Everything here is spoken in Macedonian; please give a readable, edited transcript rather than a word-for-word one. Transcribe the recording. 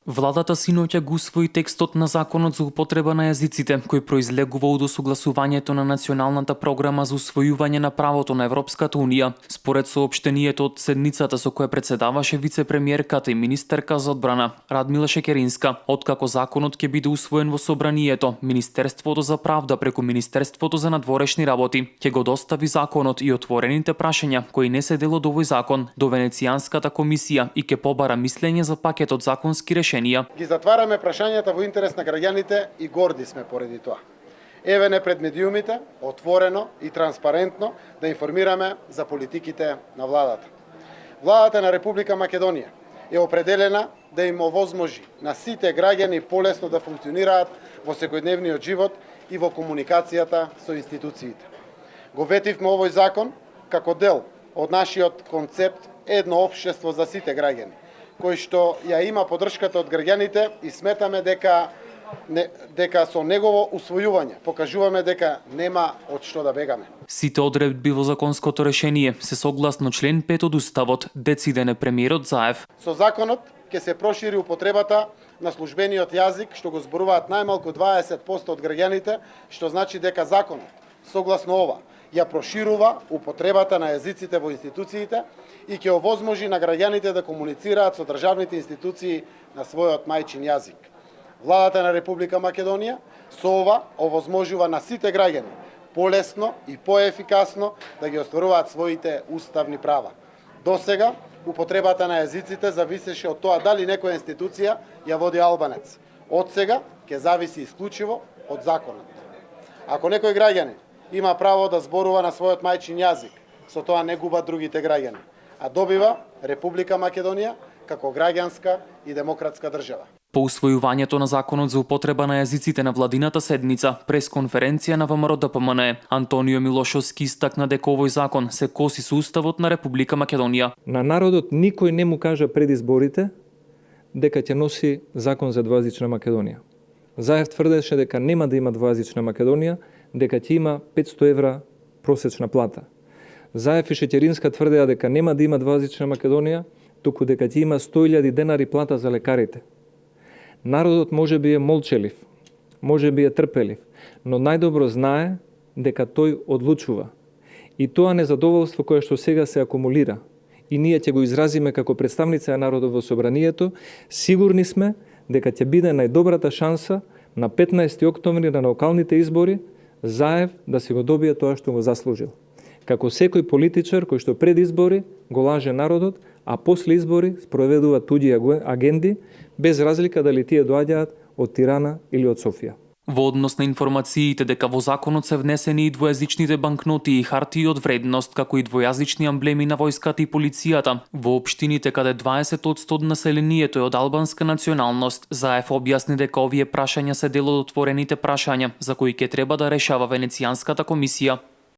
Владата синоќа го усвои текстот на Законот за употреба на јазиците, кој произлегува од усогласувањето на Националната програма за усвојување на правото на Европската Унија. Според соопштението од седницата со која председаваше вице-премиерката и министерка за одбрана Радмила Шекеринска, откако законот ќе биде усвоен во собранието, Министерството за правда преку Министерството за надворешни работи ќе го достави законот и отворените прашања кои не се дел од овој закон до Венецијанската комисија и ќе побара мислење за пакетот законски решенија. Ги затвараме прашањата во интерес на граѓаните и горди сме поради тоа. Еве не пред медиумите, отворено и транспарентно да информираме за политиките на владата. Владата на Република Македонија е определена да им овозможи на сите граѓани полесно да функционираат во секојдневниот живот и во комуникацијата со институциите. Го ветивме овој закон како дел од нашиот концепт едно општество за сите граѓани, кој што ја има поддршката од граѓаните и сметаме дека со негово усвојување покажуваме дека нема од што да бегаме. Сите одредби во законското решение се согласно член 5 од Уставот, дециден е премиерот Заев. Со законот ќе се прошири употребата на службениот јазик, што го зборуваат најмалку 20% од граѓаните, што значи дека законот, согласно ова, ја проширува употребата на јазиците во институциите и ќе овозможи на граѓаните да комуницираат со државните институции на својот мајчин јазик. Владата на Република Македонија со ова овозможува на сите граѓани полесно и поефикасно да ги остваруваат своите уставни права. Досега употребата на јазиците зависеше од тоа дали некоја институција ја води албанец. Од сега ќе зависи исклучиво од законот. Ако некој граѓанин има право да зборува на својот мајчин јазик, со тоа не губа другите граѓани, а добива Република Македонија како граѓанска и демократска држава. По усвојувањето на законот за употреба на јазиците на владината седница, пресконференција на ВМРО ДПМН, Антонио Милошовски истакна дека овој закон се коси со Уставот на Република Македонија. На народот никој не му кажа пред изборите дека ќе носи закон за двојазична Македонија. Заев тврдеше дека нема да има двојазична Македонија, дека ќе има 500 евра просечна плата. Заев и Шекеринска тврдеа дека нема да има двојазична Македонија, туку дека ќе има 100.000 денари плата за лекарите. Народот може би е молчелив, може би е трпелив, но најдобро знае дека тој одлучува. И тоа незадоволство кое што сега се акумулира, и ние ќе го изразиме како представници на народот во собранието, сигурни сме дека ќе биде најдобрата шанса на 15 октомври на локалните избори Заев да си го добие тоа што го заслужил. Како секој политичар кој што пред избори го лаже народот, а после избори спроведува туѓи агенди, без разлика дали тие доаѓаат од Тирана или од Софија. Во однос на информациите дека во законот се внесени и двојазичните банкноти и хартии од вредност, како и двојазични амблеми на војската и полицијата, во општините каде 20% од населението е од албанска националност, Заев објасни дека овие прашања се дел од отворените прашања за кои ќе треба да решава Венецијанската комисија.